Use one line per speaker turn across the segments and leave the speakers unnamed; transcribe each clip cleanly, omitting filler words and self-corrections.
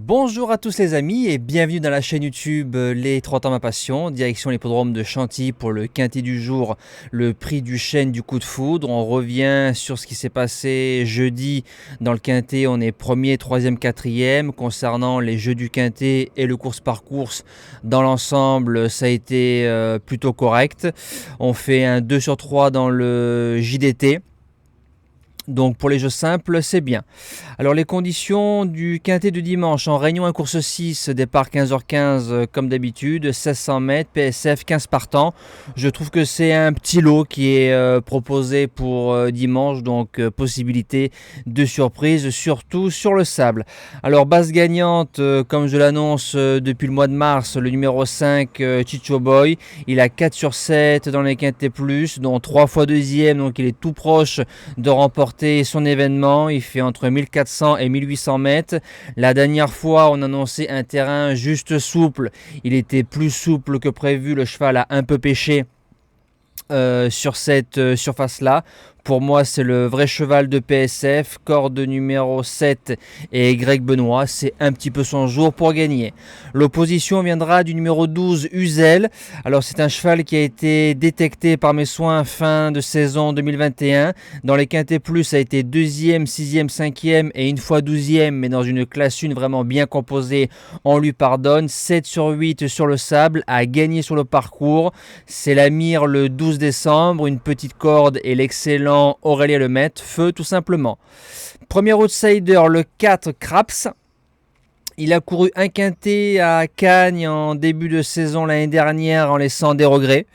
Bonjour à tous les amis et bienvenue dans la chaîne YouTube Les 30 ans ma passion, direction l'hippodrome de Chantilly pour le quintet du jour, le prix du chêne du coup de foudre. On revient sur ce qui s'est passé jeudi dans le quintet, on est premier, troisième, quatrième. Concernant les jeux du quintet et le course par course, dans l'ensemble ça a été plutôt correct. On fait un 2 sur 3 dans le JDT. Donc pour les jeux simples, c'est bien. Alors les conditions du quintet de dimanche, en réunion 1 course 6, départ 15h15 comme d'habitude, 1600 mètres, PSF 15 partants. Je trouve que c'est un petit lot qui est proposé pour dimanche, donc possibilité de surprise, surtout sur le sable. Alors base gagnante, comme je l'annonce depuis le mois de mars, le numéro 5, Chicho Boy. Il a 4 sur 7 dans les quintets plus, dont 3 fois deuxième, donc il est tout proche de remporter son événement. Il fait entre 1400 et 1800 mètres. La dernière fois, on annonçait un terrain juste souple. Il était plus souple que prévu. Le cheval a un peu pêché sur cette surface-là. Pour moi, c'est le vrai cheval de PSF, corde numéro 7 et Greg Benoît. C'est un petit peu son jour pour gagner. L'opposition viendra du numéro 12, Uzel. Alors, c'est un cheval qui a été détecté par mes soins fin de saison 2021. Dans les quintets plus, ça a été 2e, 6e, 5e et une fois 12e, mais dans une classe 1 vraiment bien composée. On lui pardonne. 7 sur 8 sur le sable, a gagné sur le parcours. C'est la mire le 12 décembre. Une petite corde et l'excellent Aurélien Lemaitre, feu tout simplement. Premier outsider, le 4 Craps. Il a couru un quintet à Cagnes en début de saison l'année dernière en laissant des regrets.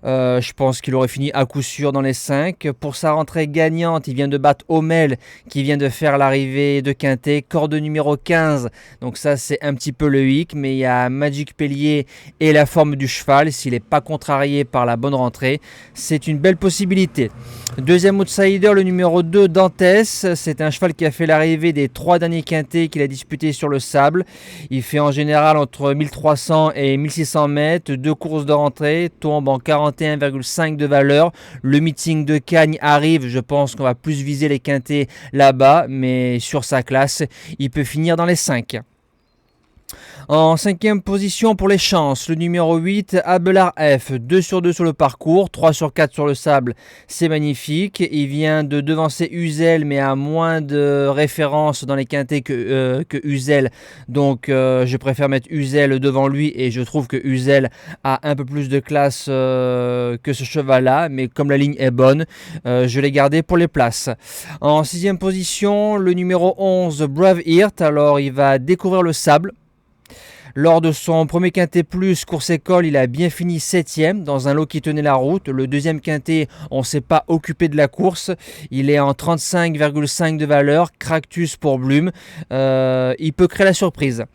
Je pense qu'il aurait fini à coup sûr dans les 5. Pour sa rentrée gagnante, il vient de battre Homel qui vient de faire l'arrivée de quintet. Corde numéro 15, donc ça c'est un petit peu le hic, mais il y a Magic Pellier et la forme du cheval. S'il n'est pas contrarié par la bonne rentrée, c'est une belle possibilité. Deuxième outsider, le numéro 2 Dantes. C'est un cheval qui a fait l'arrivée des 3 derniers quintets qu'il a disputés sur le sable. Il fait en général entre 1300 et 1600 mètres, 2 courses de rentrée, tombe en 41,5 de valeur. Le meeting de Cagnes arrive, je pense qu'on va plus viser les quintets là-bas, mais sur sa classe, il peut finir dans les 5. En 5e position pour les chances, le numéro 8, Abelard F, 2 sur 2 sur le parcours, 3 sur 4 sur le sable, c'est magnifique. Il vient de devancer Uzel, mais à moins de références dans les quintets que Uzel, donc je préfère mettre Uzel devant lui et je trouve que Uzel a un peu plus de classe que ce cheval-là, mais comme la ligne est bonne, je l'ai gardé pour les places. En 6e position, le numéro 11, Brave Heart, alors il va découvrir le sable. Lors de son premier quintet plus course école, il a bien fini 7e dans un lot qui tenait la route. Le deuxième quintet, on ne s'est pas occupé de la course. Il est en 35,5 de valeur. Cractus pour Blume. Il peut créer la surprise.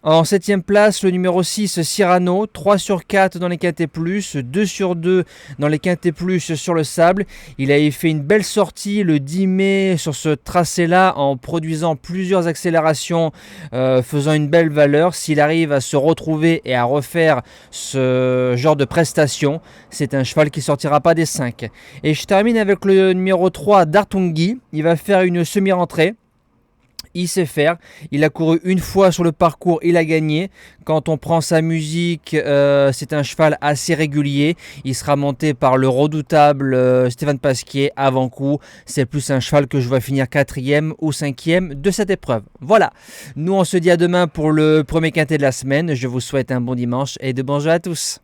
En 7e place, le numéro 6, Cyrano, 3 sur 4 dans les quintets plus, 2 sur 2 dans les quintets plus sur le sable. Il avait fait une belle sortie le 10 mai sur ce tracé-là en produisant plusieurs accélérations, faisant une belle valeur. S'il arrive à se retrouver et à refaire ce genre de prestation, c'est un cheval qui ne sortira pas des 5. Et je termine avec le numéro 3, Dartungi. Il va faire une semi-rentrée. Il sait faire, il a couru une fois sur le parcours, il a gagné. Quand on prend sa musique, c'est un cheval assez régulier. Il sera monté par le redoutable Stéphane Pasquier avant coup. C'est plus un cheval que je vois finir 4e ou 5e de cette épreuve. Voilà, nous on se dit à demain pour le premier quintet de la semaine. Je vous souhaite un bon dimanche et de bons jeux à tous.